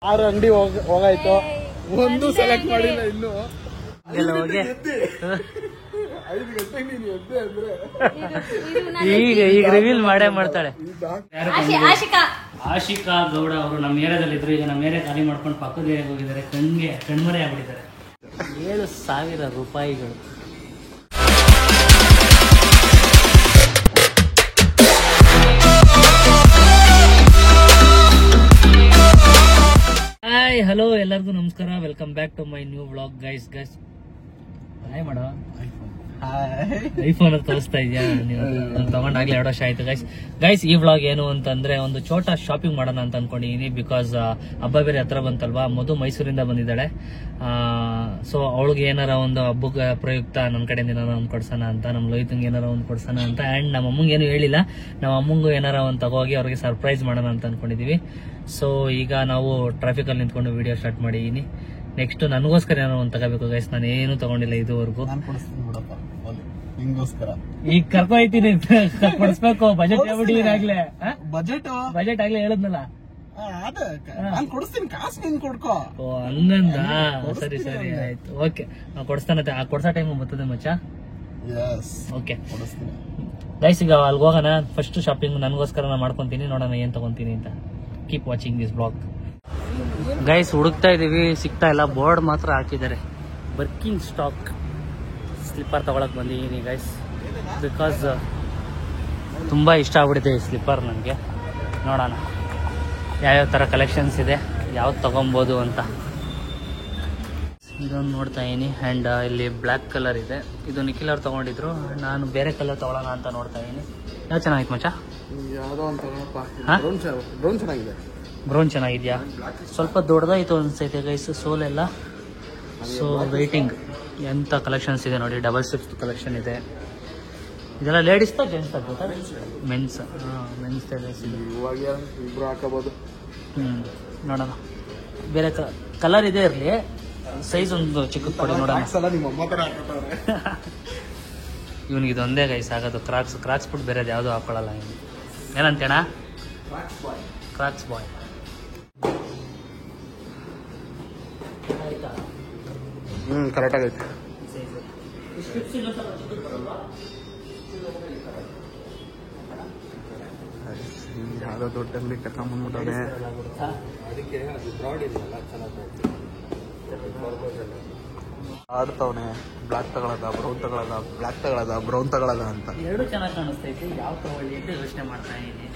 6 ಅಂಗಡಿ ಹೋಗಾಯ್ತು, ಒಂದು ಸೆಲೆಕ್ಟ್ ಮಾಡಿಲ್ಲ ಇನ್ನು. 5 ಗಂಟೆಗೆ ನೀನು ಎದ್ದೆ ಅಂದ್ರೆ ಈಗ ರಿವೀಲ್ ಮಾಡೇ ಮಾಡ್ತಾಳೆ. ಆಶಿಕಾ ಗೌಡ ಅವರು ನಮ್ಮ ಏರಿಯಾದಲ್ಲಿ ಇದ್ರು. ಈಗ ನಮ್ಮ ಏರಿಯಾ ಖಾಲಿ ಮಾಡ್ಕೊಂಡು ಪಕ್ಕದ ಏರಿಯಾಗೆ ಹೋಗಿದ್ದಾರೆ. ಕಣ್ಮರೆ ಆಗ್ಬಿಟ್ಟಿದ್ದಾರೆ. 7,000 ರೂಪಾಯಿಗಳು. ಹಾಯ್ ಹಲೋ ಎಲ್ಲರಿಗೂ ನಮಸ್ಕಾರ. Welcome back to my new vlog. Guys hi ಮಾಡೋ. ಐಫೋನ್ ತೋರಿಸ್ತಾ ಇದೆಯಾ ನೀವು? ತಗೊಂಡಾಗ್ಲೇ 2 ವರ್ಷ ಆಯ್ತು. ಗೈಸ್ ಈ ವ್ಲಾಗ್ ಏನು ಅಂತಂದ್ರೆ ಒಂದು ಛೋಟ ಶಾಪಿಂಗ್ ಮಾಡೋಣ ಅಂತ ಅನ್ಕೊಂಡಿದೀನಿ. ಬಿಕಾಸ್ ಹಬ್ಬ ಬೇರೆ ಹತ್ರ ಬಂತಲ್ವಾ. ಮಧು ಮೈಸೂರಿಂದ ಬಂದಿದ್ದಾಳೆ. ಸೊ ಅವಳಿಗೆ ಏನಾರ ಒಂದು ಹಬ್ಬದ ಪ್ರಯುಕ್ತ ನನ್ನ ಕಡೆಯಿಂದ ಏನಾರ ಒಂದು ಕೊಡ್ಸೋಣ ಅಂತ, ನಮ್ಮ ಲೋಹಿತಂಗೆ ಏನಾರ ಒಂದು ಕೊಡ್ಸೋಣ ಅಂತ. ಅಂಡ್ ನಮ್ಮ ಅಮ್ಮಂಗೆ ಏನು ಹೇಳಿಲ್ಲ, ನಮ್ಮ ಅಮ್ಮಂಗೂ ಏನಾರ ಒಂದು ತಗೋಗಿ ಅವ್ರಿಗೆ ಸರ್ಪ್ರೈಸ್ ಮಾಡೋಣ ಅಂತ ಅನ್ಕೊಂಡಿದೀವಿ. ಸೊ ಈಗ ನಾವು ಟ್ರಾಫಿಕ್ ಅಲ್ಲಿ ನಿಂತ್ಕೊಂಡು ವಿಡಿಯೋ ಸ್ಟಾರ್ಟ್ ಮಾಡಿದೀನಿ. ನೆಕ್ಸ್ಟ್ ನನಗೋಸ್ಕರ ಏನೋ ಒಂದು ತಗೋಬೇಕು ಗೈಸ್. ನಾನು ಏನು ತಗೊಂಡಿಲ್ಲ ಇದುವರೆಗೂ. ಈಗ ಕರ್ಕೊಯ್ತೀನಿ, ಕೊಡಿಸ್ಬೇಕು. ಬಜೆಟ್ ಹೇಳ್ಬಿಟ್ಟಿದ್ದೀನಿ ಆಗ್ಲೇ. ಬಜೆಟ್ ಆಗ್ಲೇ ಹೇಳದ್ನಲ್ಲ. ಓ ಹಂಗಂದ. ಸರಿ ಆಯ್ತು, ಓಕೆ. ಕೊಡಿಸ್ತಾನೆ. ಕೊಡ್ಸೋ ಟೈಮ್ ಬರ್ತದೆ ಮಚ್ಚ. ಓಕೆ ಗೈಸ್, ಈಗ ಅಲ್ಲಿಗೆ ಹೋಗೋಣ. ಫಸ್ಟ್ ಶಾಪಿಂಗ್ ನನಗೋಸ್ಕರ ನಾನು ಮಾಡ್ಕೊಂತೀನಿ. ನೋಡೋಣ ಏನ್ ತಗೊಂತೀನಿ ಅಂತ. Keep watching this blog. Guys ಹುಡುಕ್ತಾ ಇದೀವಿ, ಸಿಗ್ತಾ ಇಲ್ಲ. ಬೋರ್ಡ್ ಮಾತ್ರ ಹಾಕಿದ್ದಾರೆ. ವರ್ಕಿಂಗ್ ಸ್ಟಾಕ್ ಸ್ಲಿಪ್ಪರ್ ತಗೊಳಕ್ ಬಂದಿದ್ದೀನಿ ಗೈಸ್. ಬಿಕಾಸ್ ತುಂಬಾ ಇಷ್ಟ ಆಗ್ಬಿಟ್ಟಿದೆ ಈ ಸ್ಲಿಪ್ಪರ್ ನನಗೆ. ನೋಡೋಣ ಯಾವ್ಯಾವ ಥರ ಕಲೆಕ್ಷನ್ಸ್ ಇದೆ, ಯಾವ್ದು ತಗೊಬೋದು ಅಂತ. ಇದೊಂದು ನೋಡ್ತಾ ಇದೀನಿ. ಆ್ಯಂಡ್ ಇಲ್ಲಿ ಬ್ಲ್ಯಾಕ್ ಕಲರ್ ಇದೆ. ಇದು ನಿಖಿಲ್ ಅವ್ರು ತಗೊಂಡಿದ್ರು. ನಾನು ಬೇರೆ ಕಲರ್ ತಗೊಳ್ಳೋಣ ಅಂತ ನೋಡ್ತಾ ಇದೀನಿ. ಯಾವ ಚೆನ್ನಾಗಿತ್ತು ಮಚ್ಚ? ಬ್ರೌನ್ ಚೆನ್ನಾಗಿದ್ಯಾ? ಸ್ವಲ್ಪ ದೊಡ್ಡದಾಯ್ತು ಅನ್ಸೈತೆ ಗೈಸ್ ಸೋಲೆಲ್ಲ. ಸೊ ವೇಟಿಂಗ್ ಎಂತ ಕಲೆಕ್ಷನ್ಸ್ ಇದೆ ನೋಡಿ. ಡಬಲ್ ಸ್ಟಿಪ್ಸ್ ಕಲೆಕ್ಷನ್ ಇದೆ. ಇದೆಲ್ಲ ಲೇಡೀಸ್ ಜೆಂಟ್ಸ್ ಆಗ್ಬೋದಾ? ಮೆನ್ಸ್. ಮೆನ್ಸ್ ಇಬ್ರು ಹಾಕಬಹುದು. ನೋಡೋಣ. ಬೇರೆ ಕಲರ್ ಇದೆ ಇರಲಿ. ಸೈಜ್ ಒಂದು ಚಿಕ್ಕದು ಕೊಡಿ ನೋಡೋಣ. ಇವನಿಗೆ ಇದೊಂದೇ ಗೈಸ್ ಆಗೋದು. ಕ್ರಾಕ್ಸ್ ಬಿಟ್ಟು ಬೇರೆದು ಯಾವುದು ಹಾಕೊಳ್ಳಲ್ಲ. ಏನಂತೇಣ? ಕ್ರಾಕ್ಸ್ ಬಾಯ್. ಕರೆಕ್ಟ್ ಆಗೈತೆ. ಯಾವ್ದೋ ದೊಡ್ಡಲ್ಲಿ ಕರ್ಕೊಂಡ್ಬಂದ್ಬಿಟ್ಟೆ. ಆಡ್ತವನೆ. ಬ್ಲಾಕ್ ತಗೊಳದ, ಬ್ರೌನ್ ತಗೊಳದ, ಬ್ಲಾಕ್ ತಗೊಳದ, ಬ್ರೌನ್ ತಗೊಳದ ಅಂತ. ಎರಡು ಚೆನ್ನಾಗಿ ಕಾಣಿಸ್ತೈತಿ. ಯಾವ ತಗೊಳ್ಳಿ ಅಂತ ಯೋಚನೆ ಮಾಡ್ತಾ ಇದ್ದೀನಿ.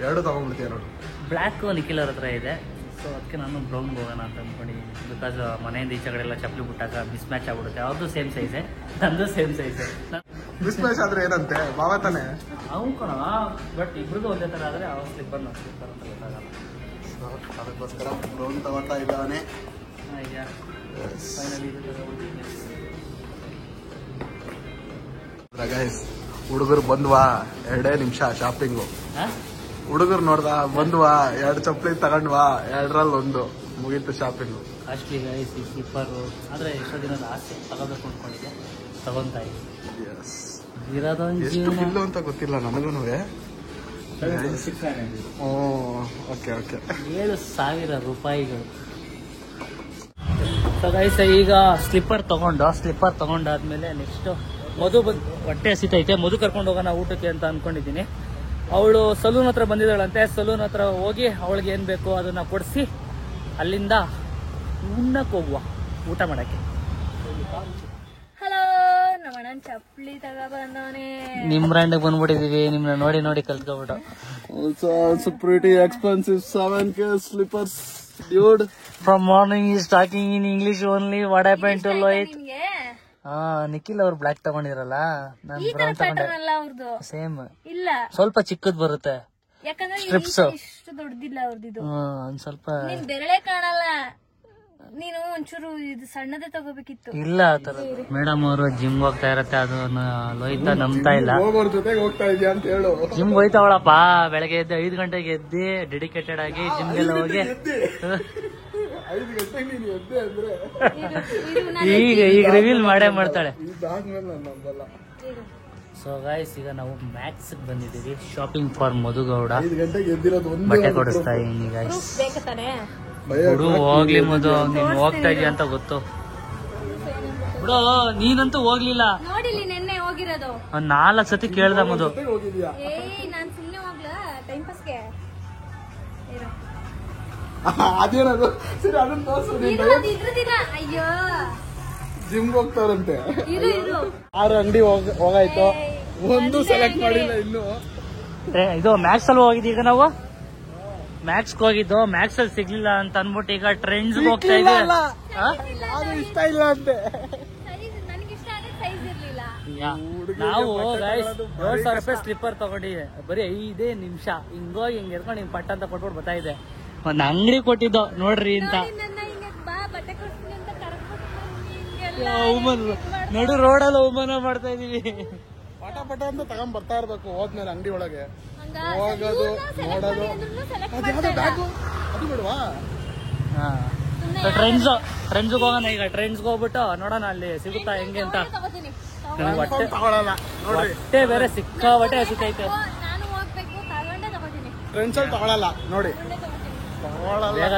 ಎರಡು ತಗೊಂಡ್ಬಿಡ್ತೀಯ ನೋಡಿ. ಬ್ಲ್ಯಾಕ್ ನಿಖಿಲ್ ಅವ್ರ ಹತ್ರ ಇದೆ. ಸೊ ಅದಕ್ಕೆ ನಾನು ಬ್ರೌನ್ ಹೋಗೋಣ ಅಂತ ಅಂದ್ಕೊಂಡಿದ್ದೀನಿ. ಬಿಕಾಸ್ ಮನೆಯಿಂದ ಈಚೆ ಕಡೆ ಎಲ್ಲ ಚಪ್ಪಲಿ ಬಿಟ್ಟಾಗ ಮಿಸ್ ಮ್ಯಾಚ್ ಆಗ್ಬಿಡುತ್ತೆ. ಅವ್ರದ್ದು ಸೇಮ್ ಸೈಜೆ, ನಂದು ಸೇಮ್ ಸೈಜೆ. ಮಿಸ್ ಮ್ಯಾಚ್ ಆದ್ರೆ ಏನಂತೆ ಬಾವ ತಾನೆ? ಅವ್ನು ಕಣ. ಬಟ್ ಇಬ್ರದ್ದು ಒಂದೇ ಥರ ಆದರೆ ಅವ್ರ ಸ್ಲಿಪ್ಪರ್ ಅಂತ ಗೊತ್ತಾಗಲ್ಲ. ಅದಕ್ಕೋಸ್ಕರ ಬ್ರೌನ್ ತಗೋತಾ ಇದ್ದಾನೆ. ಫೈನಲಿ ಹುಡುಗರು ಬಂದ್ವಾ 2 ನಿಮಿಷ ಶಾಪಿಂಗು. ಹುಡುಗರು ನೋಡ್ದ ಬಂದ್ವಾ 2 ಚಪ್ಪಲಿ ತಗೊಂಡ್ವಾ, 2ರಲ್ಲಿ 1 ಮುಗೀತು ಶಾಪಿಂಗು. ಕಾಸ್ಟ್ಲಿ ಗೈಸ್ ಈ ಸ್ಲಿಪ್ಪರು. ಆದರೆ ಎಷ್ಟೋ ದಿನದ ಆಸೆ ತಗೋಬೇಕು ಅಂದ್ಕೊಂಡಿದ್ದೆ, ತಗೊಂತಾ ಇದ್ದೀನಿ. ಎಷ್ಟು ಬಿಲ್ಲು ಅಂತ ಗೊತ್ತಿಲ್ಲ ನನಗೂ. ಓಕೆ 7,000 ರೂಪಾಯಿಗಳು. ಸೊ ಗೈಸ್ ಈಗ ಸ್ಲಿಪ್ಪರ್ ತಗೊಂಡಾದ್ಮೇಲೆ ನೆಕ್ಸ್ಟ್ ಮಧು ಹೊಟ್ಟೆ ಹಸಿತೈತೆ. ಮಧು ಕರ್ಕೊಂಡು ಹೋಗೋಣ ಊಟಕ್ಕೆ ಅಂತ ಅನ್ಕೊಂಡಿದ್ದೀನಿ. ಅವಳು ಸಲೂನ್ ಹತ್ರ ಬಂದಿದ್ದಾಳಂತೆ. ಸಲೂನ್ ಹತ್ರ ಹೋಗಿ ಅವಳಿಗೆ ಏನು ಬೇಕೋ ಅದನ್ನ ಕೊಡಿಸಿ ಅಲ್ಲಿಂದ ಉಣ್ಣಕ್ಕೆ ಹೋಗುವ, ಊಟ ಮಾಡಕ್ಕೆ. ಹಲೋ, ನಮ್ಮ ಚಪ್ಪಲಿ ತಗೊಬಂದವನೇ. ನಿಮ್ ಬ್ರ್ಯಾಂಡ್ ಬಂದ್ಬಿಟ್ಟಿದೀವಿ. ನಿಮ್ನ ನೋಡಿ ಕಲ್ತ್ಕೊಬಿಟ್ಟು. pretty expensive 7K slippers, dude. From morning is talking in English only. What happened to Lohit? Nikhil ಅವ್ರು ಬ್ಲಾಕ್ ತಗೊಂಡಿರಲ್ಲ, ನಾನು ಬ್ರೌನ್ ತಗೊಂಡೆ. ಸೇಮ್ ಇಲ್ಲ, ಸ್ವಲ್ಪ ಚಿಕ್ಕದ್ ಬರುತ್ತೆ. ಯಾಕಂದ್ರೆ ಸ್ಟ್ರಿಪ್ಸ್ ಇಷ್ಟು ದೊಡ್ಡದಿಲ್ಲ ಅವ್ರದ್ದು. ಒಂದ್ ಸ್ವಲ್ಪ ಬೆರಳೆ ಕಾಣಲ್ಲ. ನೀನು ಒಂಚೂರು ಇದು ಸಣ್ಣದೇ ತಗೋಬೇಕಿತ್ತು. ಇಲ್ಲ ಆತರ. ಮೇಡಮ್ ಅವರು ಜಿಮ್ ಹೋಗ್ತಾ ಇರತ್ತೆ, ಅದನ್ನ ಲೋಹಿತ ನಂಬ್ತಾ ಇಲ್ಲ. ಜೊತೆಗೆ ಹೋಗ್ತಾ ಇದೆಯಾ ಅಂತ ಹೇಳು. ಜಿಮ್ ಹೋಯ್ತಾವಳಪ್ಪ. ಬೆಳಗ್ಗೆ ಎದ್ದು 5 ಗಂಟೆಗೆ ಎದ್ದಿ ಡೆಡಿಕೇಟೆಡ್ ಆಗಿ ಜಿಮ್ಗೆಲ್ಲ ಹೋಗಿ 5 ಗಂಟೆಗೆ ನೀನು ಎದ್ದೆ ಅಂದ್ರೆ ಈಗ ರಿವೀಲ್ ಮಾಡೇ ಮಾಡ್ತಾಳೆ. ಇದಾದ್ಮೇಲೆ ನಾನು ನಂಬಲ್ಲ. ಸೊ ಗೈಸ್ ಈಗ ನಾವು ಮ್ಯಾಕ್ಸ್ ಬಂದಿದ್ದೀವಿ. Shopping for Madhu Gowda. 5 ಗಂಟೆಗೆ ಎದ್ದಿರೋದು ಬಟ್ಟೆ ಕೊಡಿಸ್ತಾ ಇದೀನಿ ಗೈಸ್. ಬಿಡು ಹೋಗ್ಲಿ ಮದು, ನೀನ್ ಹೋಗ್ತಾ ಇದೀಯ ಅಂತ ಗೊತ್ತು ಬಿಡು. ನೀನಂತೂ ಹೋಗ್ಲಿಲ್ಲ, ನೋಡಿಲಿ ನೆನ್ನೆ ಹೋಗಿರೋದು. ಒಂದ್ 4 ಸತಿ ಕೇಳ್ದ ಮದು. ನಾನ್ ಸುಮ್ನೆ ಹೋಗ್ಲಾ ಟೈಮ್ ಪಾಸ್ಗೆ? ಅದೇನದು ಸರಿ, ಅದನ್ನ ತೋರ್ಸು. ಇದ್ರದಿಲ್ಲ. ಅಯ್ಯೋ ಜಿಮ್ಗೆ ಹೋಗ್ತಾರಂತೆ. ಇದು 6 ಅಂಗಡಿ ಹೋಗಾಯ್ತು, ಒಂದು ಸೆಲೆಕ್ಟ್ ಮಾಡಿಲ್ಲ ಇನ್ನು. ಇದು ಮ್ಯಾಕ್ಸ್ ಅಲ್ಲಿ ಹೋಗಿದ್ದು. ಈಗ ನಾವು ಮ್ಯಾಕ್ಸ್ಗೆ ಹೋಗಿದ್ದು, ಮ್ಯಾಕ್ಸ್ ಅಲ್ಲಿ ಸಿಗ್ಲಿಲ್ಲ ಅಂತ ಅನ್ಬಿಟ್ಟು ಈಗ ಟ್ರೆಂಡ್ಸ್ ಹೋಗ್ತಾ ಇದೆ. ಅದು ಇಷ್ಟ ಇಲ್ಲ ಅಂತೆ. ನನಗಿಷ್ಟ ಆದ್ರೆ ಸೈಜ್ ಇರ್ಲಿಲ್ಲ. ನಾವು 7,000 ರೂಪಾಯಿ ಸ್ಲಿಪ್ಪರ್ ತಗೊಂಡಿದ್ದೆ, ಬರೀ 5 ನಿಮಿಷ ಹಿಂಗೋಗಿ ಹಿಂಗ್ ಎರ್ಕೊಂಡು ಹಿಂಗ್ ಪಟ್ಟ ಅಂತ ಕೊಟ್ಬಿಟ್ಟು ಬರ್ತಾ ಇದೆ. ಒಂದ್ ಅಂಗಡಿ ಕೊಟ್ಟಿದ್ದು ನೋಡ್ರಿ ಅಂತ. ಬಾ ಬಟ್ಟೆ ಕೊಡ್ತೀನಿ ಅಂತ ನಡು ರೋಡಲ್ಲಿ ಅವಮಾನ ಮಾಡ್ತಾ ಇದೀವಿ. ಪಟ ಪಟ ಅಂತ ತಗೊಂಡ್ ಬರ್ತಾ ಇರ್ಬೇಕು ಹೋದ್ಮೇಲೆ ಅಂಗಡಿ ಒಳಗೆ ಹೋಗೋದು ನೋಡೋದು. ಅದ್ಯಾವ್ದೋ ಬ್ಯಾಗು ಅದು ಬಿಡುವಾ? ಟ್ರೆಂಡ್ಸ್ ಹೋಗೋಣ. ಈಗ ಟ್ರೆಂಡ್ಸ್ ಹೋಗ್ಬಿಟ್ಟು ನೋಡೋಣ ಅಲ್ಲಿ ಸಿಗುತ್ತಾ ಹೆಂಗೆ ಅಂತ. ನನಗೆ ತಗೊಳಲ್ಲ ನೋಡ್ರಿ, ಹೊಟ್ಟೆ ಬೇರೆ ಸಿಕ್ಕಾಬಟ್ಟೆ ಹಸಿತೈತೆ. ನಾನು ಹೋಗ್ಬೇಕು, ತಗೊಂಡೆ ತಗೋತೀನಿ. ಫ್ರೆಂಡ್ಸ್ ಅಲ್ಲಿ ತಗೊಳಲ್ಲ ನೋಡಿ, ಬೇಗ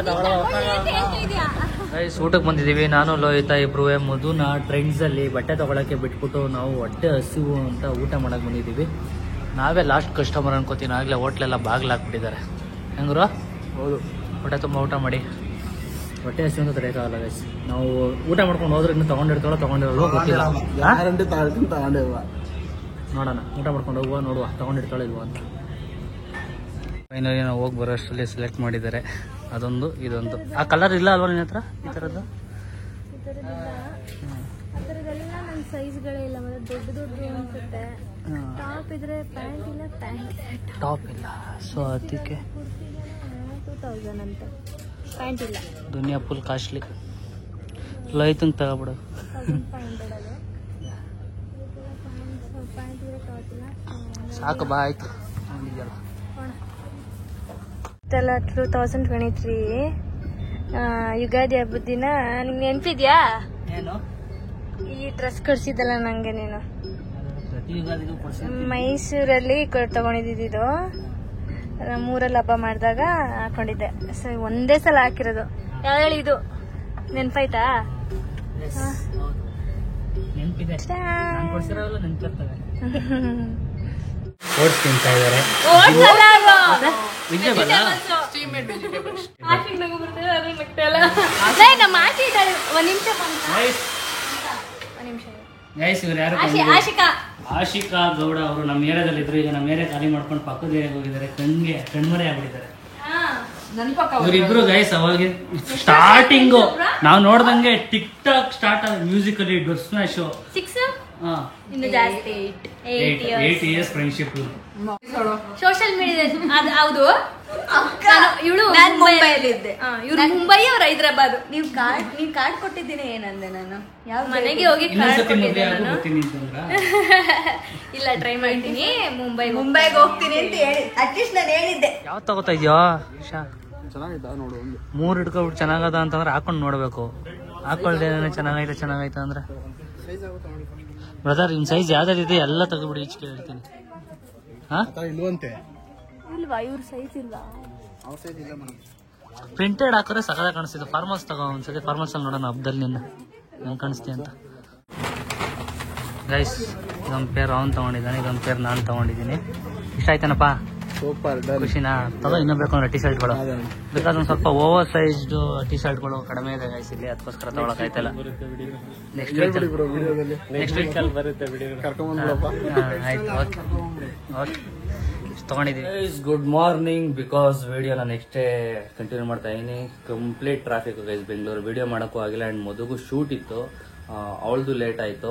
ಊಟಕ್ಕೆ ಬಂದಿದೀವಿ. ನಾನು ಲೋಹಿತ ಇಬ್ರು ಮಧುನ ಟ್ರೆಂಡ್ಸ್ ಅಲ್ಲಿ ಬಟ್ಟೆ ತಗೊಳಕ್ಕೆ ಬಿಟ್ಬಿಟ್ಟು ನಾವು ಹೊಟ್ಟೆ ಹಸಿವು ಅಂತ ಊಟ ಮಾಡಕ್ ಬಂದಿದೀವಿ. ನಾವೇ ಲಾಸ್ಟ್ ಕಸ್ಟಮರ್ ಅನ್ಕೋತೀನಿ. ಆಗ್ಲೇ ಹೋಟ್ಲೆಲ್ಲ ಬಾಗ್ಲಾಕ್ಬಿಟ್ಟಿದ್ದಾರೆ. ಹೆಂಗ್ರು? ಹೌದು, ಹೊಟ್ಟೆ ತುಂಬ ಊಟ ಮಾಡಿ ಹೊಟ್ಟೆ ಹಸಿವು ಅಂತ ತಡೆಯೋಕ್ಕಾಗಲ್ಲ ಗೈಸ್. ನಾವು ಊಟ ಮಾಡ್ಕೊಂಡು ಹೋದ್ರೆ ಇನ್ನು ತಗೊಂಡಿರೋಲ್ಲ ಗೊತ್ತಿಲ್ಲ. ಗ್ಯಾರಂಟಿ ತಗೊಂಡಿಲ್ವಾ? ನೋಡೋಣ, ಊಟ ಮಾಡ್ಕೊಂಡು ಹೋಗುವ, ನೋಡುವ ತಗೊಂಡಿರ್ತಾಳೆ ಇಲ್ವಾ ಅಂತ. ಫೈನಲಿ ನಾವು ಹೋಗಿ ಬರೋ ಅಷ್ಟರಲ್ಲಿ ಸೆಲೆಕ್ಟ್ ಮಾಡಿದ್ದಾರೆ. ಅದೊಂದು ಇದೊಂದು. ಆ ಕಲರ್ ಇಲ್ಲ ಅಲ್ವಾ ನಿನ್ನ ಹತ್ರ? ಈ ಥರದ್ದು ಅದರದೆಲ್ಲ ನನ್ನ ಸೈಜ್ಗಳೇ ಇಲ್ಲ. ಮತ್ತೆ ದೊಡ್ಡ ಅನ್ಸುತ್ತೆ. ಟಾಪ್ ಇದ್ರೆ ಪ್ಯಾಂಟ್ ಇಲ್ಲ, ಟಾಪ್ ಇಲ್ಲ. ಸೊ ಅದಕ್ಕೆ 2000 ಅಂತ ಪ್ಯಾಂಟ್ ಇಲ್ಲ. ದುನಿಯಾ ಫುಲ್ ಕಾಸ್ಟ್ಲಿ. ಲೈತಂಗೆ ತಗೋಬಿಡು. 1500 ಅದು ಪ್ಯಾಂಟ್ ಇದ್ರೆ ಟಾಪ್ ಇಲ್ಲ. ಸಾಕು ಬಾ, ಆಯ್ತು. ನೋಡಿದ್ಯಲ್ಲ 2023 ಯುಗಾದಿ ಹಬ್ಬದ ದಿನ ನಿಂಗೆ ನೆನ್ಪಿದ್ಯಾ? ಏನು ಈ ಡ್ರೆಸ್ ಕೊಡ್ಸಿದ್ದಲ್ಲ ನಂಗೆ ನೀನು ಪ್ರತಿ ಯುಗಾದಿಗೂ ಕೊಡ್ಸಿರ್ತೀನಿ. ಮೈಸೂರಲ್ಲಿ ತಗೊಂಡಿದ್ದು. ಮೂರಲ್ಲಿ ಹಬ್ಬ ಮಾಡಿದಾಗ ಹಾಕೊಂಡಿದ್ದೆ. ಸೊ ಒಂದೇ ಸಲ ಹಾಕಿರೋದು. ಹೇಳಿ ಇದು ನೆನ್ಪಾಯ್ತಾ? ನೆನಪಿದೆ, ನಾನು ಕೊಡ್ಸಿರೋಲ್ಲ ನೆನಪಿರ್ತವೆ. ಓಟ್ಸ್ ತಿಂತಾ ಇದ್ದಾರೆ. ಆಶಿಕಾ ಗೌಡ ಅವರು ನಮ್ಮ ಏರಿಯಾದಲ್ಲಿ ಇದ್ರು. ಈಗ ನಮ್ಮ ಏರಿಯಾ ಖಾಲಿ ಮಾಡ್ಕೊಂಡು ಪಕ್ಕದ ಏರಿಯಾಗೆ ಹೋಗಿದ್ದಾರೆ. ಕಣ್ಮರೆ ಆಗ್ಬಿಟ್ಟಿದ್ದಾರೆ ಇವರಿಬ್ರು ಗೈಸ್. ಅವಾಗ ಸ್ಟಾರ್ಟಿಂಗು ನಾವು ನೋಡ್ದಂಗೆ ಟಿಕ್ ಟಾಕ್ ಸ್ಟಾರ್ಟ್ ಆದ ಮ್ಯೂಸಿಕ್ ಅಲ್ಲಿ Dubsmash 8 years friendship. Social media ಹೌದು. ಇವಳು ಮುಂಬೈಯಲ್ಲಿದ್ದೆ, ಇವ್ರು ಮುಂಬೈ, ಅವ್ರು ಹೈದ್ರಾಬಾದ್. ನೀವ್ ಕಾರ್ಡ್ ಕೊಟ್ಟಿದ್ದೀನಿ ಏನಂದೆ ನಾನು? ಯಾವ ಮನೆಗೆ ಹೋಗಿ ಇಲ್ಲ ಟ್ರೈ ಮಾಡ್ತೀನಿ. ಮುಂಬೈಗೆ ಹೋಗ್ತೀನಿ ಅಂತ ಹೇಳಿ ಅಟ್ಲೀಸ್ಟ್ ನಾನು ಹೇಳಿದ್ದೆ. ಯಾವ ತಗೋತಾ ಇದೆಯೋ? ಚೆನ್ನಾಗಿದ್ದ ನೋಡು. 3 ಹಿಡ್ಕೊಬಿಟ್ಟು ಚೆನ್ನಾಗದ ಅಂತಂದ್ರೆ ಹಾಕೊಂಡು ನೋಡ್ಬೇಕು. ಹಾಕೊಳ್ದೆ ಚೆನ್ನಾಗೈತೆ ಅಂದ್ರೆ ಬ್ರದರ್ ನಿಮ್ ಸೈಜ್ ಯಾವ್ದಾದಿದೆ ಎಲ್ಲ ತಗೋಬಿಡಿ. ಈಚೆ ಹೇಳ್ತೀನಿ. ಇಲ್ವಂತೆ, ಇಲ್ವಾ? ಇವ್ರ ಸೈಜ್ ಇಲ್ಲ. ಪ್ರಿಂಟೆಡ್ ಹಾಕಿದ್ರೆ ಸಕದ ಕಾಣಿಸ್ತಿದೆ. ಫಾರ್ಮಲ್ಸ್ ತಗೋ ಒಂದ್ಸತಿ. ಫಾರ್ಮಲ್ಸ್ ಅಲ್ಲಿ ನೋಡೋಣ ಹಬ್ಬದಲ್ಲಿ ನಿನ್ನ ಹೆಂಗ್ ಕಾಣಿಸ್ತೀಯ ಅಂತ. ಗೈಸ್ ಇದೊಂದು ಪೇರ್ ಅವ್ನು ತಗೊಂಡಿದ್ದಾನೆ, ಇದೊಂದು ಪೇರ್ ನಾನು ತಗೊಂಡಿದ್ದೀನಿ. ಇಷ್ಟ ಆಯ್ತಾನಪ್ಪ? ಸೂಪರ್. ಖುಷಿನಾ? ತಗೋ ಇನ್ನೂ ಬೇಕು ಅಂದ್ರೆ ಟಿ ಶರ್ಟ್ಗಳು. ಬೇಕಾದ್ರೆ ಒಂದು ಸ್ವಲ್ಪ ಓವರ್ ಸೈಜ್ಡ್ ಟಿ ಶರ್ಟ್ಗಳು ಕಡಿಮೆ ಇದೆ ಗೈಸ್ ಇಲ್ಲಿ, ಅದಕ್ಕೋಸ್ಕರ ತಗೊಳಕಾಯ್ತಲ್ಲ. ನೆಕ್ಸ್ಟ್ ವೀಕ್ ಆಯ್ತು. ಓಕೆ ತಗೊಂಡಿದ್ದೀವಿ. Good morning. ಬಿಕಾಸ್ ವಿಡಿಯೋನ ನೆಕ್ಸ್ಟ್ ಡೇ ಕಂಟಿನ್ಯೂ ಮಾಡ್ತಾ ಇದೀನಿ. Complete traffic guys Bengaluru. Video ಮಾಡೋಕ್ಕೂ ಆಗಿಲ್ಲ. ಆ್ಯಂಡ್ ಮದುಗೂ ಶೂಟ್ ಇತ್ತು, ಅವಳದು ಲೇಟ್ ಆಯಿತು.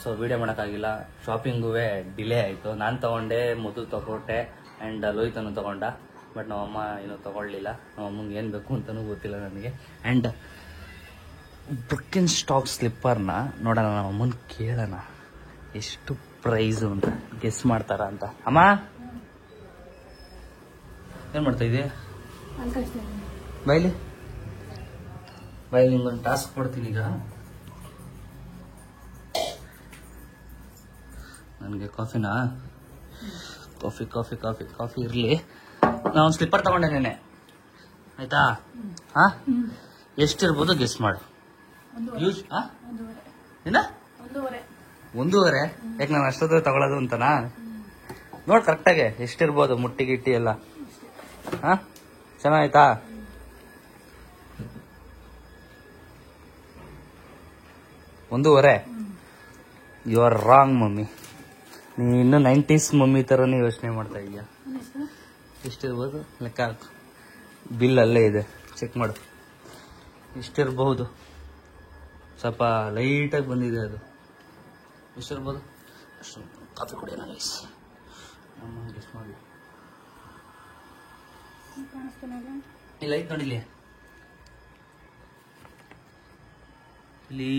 ಸೊ ವಿಡಿಯೋ ಮಾಡೋಕ್ಕಾಗಿಲ್ಲ. ಶಾಪಿಂಗೂ ಡಿಲೇ ಆಯಿತು. ನಾನು ತಗೊಂಡೆ, ಮಧು ತಗೊಟ್ಟೆ, ಆ್ಯಂಡ್ ಲೋಹಿತನು ತಗೊಂಡ. ಬಟ್ ನಮ್ಮಮ್ಮ ಏನೂ ತಗೊಳ್ಳಿಲ್ಲ. ನಮ್ಮಮ್ಮಂಗೆ ಏನು ಬೇಕು ಅಂತಲೂ ಗೊತ್ತಿಲ್ಲ ನನಗೆ. ಆ್ಯಂಡ್ ಬ್ರಿಕಿನ್ ಸ್ಟಾಕ್ ಸ್ಲಿಪ್ಪರ್ನ ನೋಡೋಣ, ನಮ್ಮಮ್ಮನ ಕೇಳೋಣ ಎಷ್ಟು ಪ್ರೈಸು ಅಂತ. ಗೆಸ್ ಮಾಡ್ತಾರ ಅಂತ. ಅಮ್ಮ ಏನು ಮಾಡ್ತಾ ಇದೀಯ? ಬೈಲಿ ನಿಮ್ಗೊಂದು ಟಾಸ್ಕ್ ಕೊಡ್ತೀನಿ ಈಗ. ನನಗೆ ಕಾಫಿನಾ? ಕಾಫಿ ಇರಲಿ. ನಾನು ಸ್ಲಿಪ್ಪರ್ ತಗೊಂಡೆ ನೆನೆ. ಆಯ್ತಾ? ಹಾ, ಎಷ್ಟಿರ್ಬೋದು ಗೆಸ್ ಮಾಡು. ಯೂಸ್ ಏನ 1.5? ಯಾಕೆ ನಾನು ಅಷ್ಟೊತ್ತು ತಗೊಳ್ಳೋದು ಅಂತನಾ? ನೋಡ್ ಕರೆಕ್ಟಾಗೆ ಎಷ್ಟಿರ್ಬೋದು, ಮುಟ್ಟಿ ಗಿಟ್ಟಿ ಎಲ್ಲ. ಹಾ, ಚೆನ್ನಾಯ್ತಾ? $1.5? You are wrong mummy. ನೀ ಇನ್ನು 90s ಮಮ್ಮಿ ಥರನೇ ಯೋಚನೆ ಮಾಡ್ತಾ ಇದೀಯ. ಎಷ್ಟಿರ್ಬೋದು ಲೆಕ್ಕ ಹಾಕು. ಬಿಲ್ ಅಲ್ಲೇ ಇದೆ, ಚೆಕ್ ಮಾಡು. ಎಷ್ಟಿರ್ಬಹುದು? ಸ್ವಲ್ಪ ಲೈಟಾಗಿ ಬಂದಿದೆ ಅದು. ಎಷ್ಟಿರ್ಬೋದು? ಅಷ್ಟು ಕಾಫಿ ಕುಡಿಯೋಣ ಗೈಸ್. ಗೆಸ್ ಮಾಡಿ. ಇಲ್ಲ ಐತ್ ನೋಡಿಲಿ ಇಲ್ಲಿ.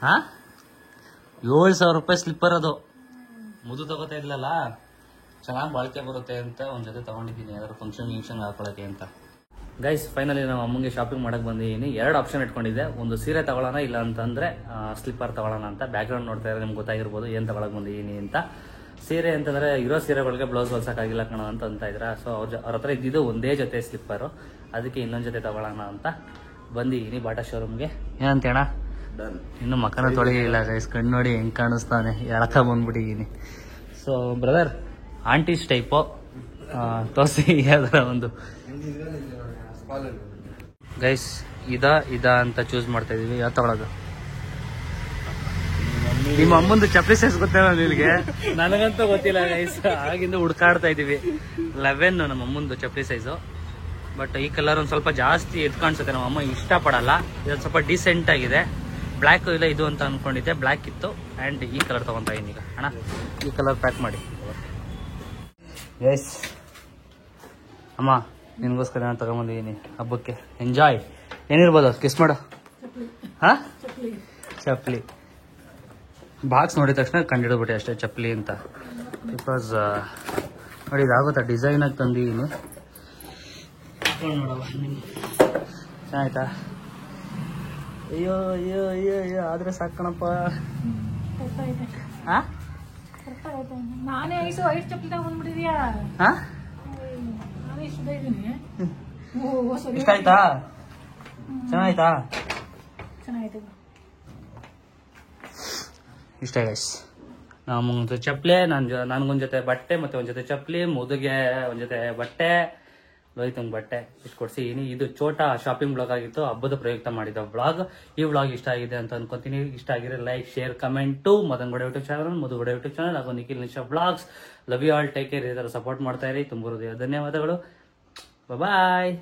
ಹಾ, 7,000 ರೂಪಾಯಿ ಸ್ಲಿಪ್ಪರ್ ಅದು. ಮುದು ತಗೋತಾ ಇದ್ಲಲ್ಲ, ಚೆನ್ನಾಗಿ ಬಾಳಿಕೆ ಬರುತ್ತೆ ಅಂತ ಒಂದ್ ಜೊತೆ ತಗೊಂಡಿದ್ದೀನಿ, ಯಾವ್ದಾದ್ರು ಫಂಕ್ಷನ್ ಹಾಕೊಳಕ್ಕೆ ಅಂತ. ಗೈಸ್ ಫೈನಲಿ ನಾವು ಅಮ್ಮಂಗೆ ಶಾಪಿಂಗ್ ಮಾಡಕ್ ಬಂದಿದ್ದೀನಿ. 2 ಆಪ್ಷನ್ ಇಟ್ಕೊಂಡಿದ್ದೆ. ಒಂದು ಸೀರೆ ತಗೊಳ್ಳೋಣ, ಇಲ್ಲ ಅಂತಂದ್ರೆ ಸ್ಲಿಪ್ಪರ್ ತಗೊಳ್ಳೋಣ ಅಂತ. ಬ್ಯಾಕ್ ಗ್ರೌಂಡ್ ನೋಡ್ತಾ ಇದ್ರೆ ನಿಮ್ಗೆ ಗೊತ್ತಾಗಿರ್ಬೋದು ಏನ್ ತಗೊಳಕ್ ಬಂದಿದ್ದೀನಿ ಅಂತ. ಸೀರೆ ಅಂತಂದ್ರೆ ಇರೋ ಸೀರೆಗಳಿಗೆ ಬ್ಲೌಸ್ ಹೊಲ್ಸಕ್ಕಾಗಿಲ್ಲ ಕಣ ಅಂತ ಇದ್ರ. ಸೊ ಅವ್ರ ಹತ್ರ ಇದ್ದಿದ್ದು ಒಂದೇ ಜೊತೆ ಸ್ಲಿಪ್ಪರು, ಅದಕ್ಕೆ ಇನ್ನೊಂದ್ ಜೊತೆ ತಗೊಳ್ಳೋಣ ಅಂತ ಬಂದಿದ್ದೀನಿ ಬಾಟಾ ಶೋರೂಮ್ಗೆ. ಏನಂತ ಹೇಳ, ಇನ್ನು ಮಕ್ಕನ ತೊಳೆಯಿಲ್ಲ ಗೈಸ್. ಕಣ್ಣು ನೋಡಿ ಹೆಂಗ್ ಕಾಣಿಸ್ತಾನೆ, ಎಳಕ ಬಂದ್ಬಿಟ್ಟಿದ್ದೀನಿ. ಸೊ ಬ್ರದರ್, ಆಂಟೀಸ್ ಟೈಪು ತೋರಿಸಿ ಯಾವ್ದಾರ ಒಂದು. ಗೈಸ್ ಇದ ಅಂತ ಚೂಸ್ ಮಾಡ್ತಾ ಇದೀವಿ. ಯಾವ ತಗೊಳೋದು? ನಿಮ್ಮ ಅಮ್ಮಂದು ಚಪ್ಪಲಿ ಸೈಜ್ ಗೊತ್ತಿಲ್ಲ ನಿನ್ಗೆ? ನನಗಂತೂ ಗೊತ್ತಿಲ್ಲ ಗೈಸ್, ಆಗಿಂದ ಹುಡ್ಕಾಡ್ತಾ ಇದೀವಿ. 11 ನಮ್ಮ ಅಮ್ಮಂದು ಚಪ್ಪಲಿ ಸೈಜು. ಬಟ್ ಈ ಕಲರ್ ಒಂದ್ ಸ್ವಲ್ಪ ಜಾಸ್ತಿ ಎದ್ ಕಾಣಿಸುತ್ತೆ, ನಮ್ಮ ಅಮ್ಮ ಇಷ್ಟ ಪಡಲ್ಲ. ಇದೊಂದು ಸ್ವಲ್ಪ ಡೀಸೆಂಟ್ ಆಗಿದೆ. ಬ್ಲ್ಯಾಕ್ ಇಲ್ಲ ಇದು ಅಂತ ಅನ್ಕೊಂಡಿದ್ದೆ, ಬ್ಲ್ಯಾಕ್ ಇತ್ತು. ಅಂಡ್ ಈ ಕಲರ್ ತಗೊಂತ ಇದೀನಿ ಈಗ. ಅಣ್ಣ ಈ ಕಲರ್ ಪ್ಯಾಕ್ ಮಾಡಿ. ಎಸ್ ಅಮ್ಮ, ನಿನ್ಗೋಸ್ಕರ ನಾನು ತಗೊಂಬಂದಿದ್ದೀನಿ ಹಬ್ಬಕ್ಕೆ. ಎಂಜಾಯ್. ಏನಿರ್ಬೋದು ಕಿಸ್ ಮಾಡು. ಹಾ, ಚಪ್ಲಿ ಬಾಕ್ಸ್ ನೋಡಿದ ತಕ್ಷಣ ಕಂಡಿಡ್ಬಿಟ್ಟೆ ಅಷ್ಟೇ ಚಪ್ಪಲಿ ಅಂತ. ಬಿಕಾಸ್ ನೋಡಿ ಇದಾಗುತ್ತಾ, ಡಿಸೈನ್ ಆಗಿ ತಂದಿದ್ದೀನಿ. ನೋಡವ ಚೆನ್ನಾಯ್ತಾ? ಅಯ್ಯೋ ಅಯ್ಯೋ ಅಯ್ಯೋ ಅಯ್ಯೋ, ಆದ್ರೆ ಸಾಕಣಪ್ಪ. ಹಾ, ನಾನೇ ಐದು ಚಪ್ಪಲಿ ತಗೊಂಡ್ಬಿಟ್ಟಿದ್ಯಾ? ಹಾ, ನಾನೇ ಇಷ್ಟ ಇದ್ದೀನಿ. ಇಷ್ಟ ಆಯ್ತಾ? ಚೆನ್ನಾಯ್ತಾ? ಚೆನ್ನಾಗಿದೆ. ಇಷ್ಟ ಗೈಸ್. ನಮ್ಗೊಂದು ಚಪ್ಪಲಿ, ನನ್ಗೊಂದ್ ಜೊತೆ ಬಟ್ಟೆ, ಮತ್ತೆ ಒಂದ್ ಜೊತೆ ಚಪ್ಪಲಿ, ಮುದುಗೆ ಒಂದ್ ಜೊತೆ ಬಟ್ಟೆ, ಲೋಹಿತಂಗ್ ಬಟ್ಟೆ ಇಷ್ಟು ಕೊಡ್ಸಿದೀನಿ. ಇದು ಛೋಟಾ ಶಾಪಿಂಗ್ ಬ್ಲಾಗ್ ಆಗಿತ್ತು, ಹಬ್ಬದ ಪ್ರಯುಕ್ತ ಮಾಡಿದ ಬ್ಲಾಗ್. ಈ ಬ್ಲಾಗ್ ಇಷ್ಟ ಆಗಿದೆ ಅಂತ ಅನ್ಕೊಂತೀನಿ. ಇಷ್ಟ ಆಗಿದ್ರೆ ಲೈಕ್, ಶೇರ್, ಕಮೆಂಟ್. ಮದನ್ ಗೋಡೆ ಯೂಟ್ಯೂಬ್ ಚಾನಲ್, ಮಧು ಗೋಡೆ ಯೂಟ್ಯೂಬ್ ಚಾನಲ್ ಹಾಗೂ Nikhil Nisha blogs. Love you all, take care. ಈ ತರ ಸಪೋರ್ಟ್ ಮಾಡ್ತಾ ಇರಿ. ತುಂಬ ಹೃದಯ ಧನ್ಯವಾದಗಳು. ಬಾಯ್.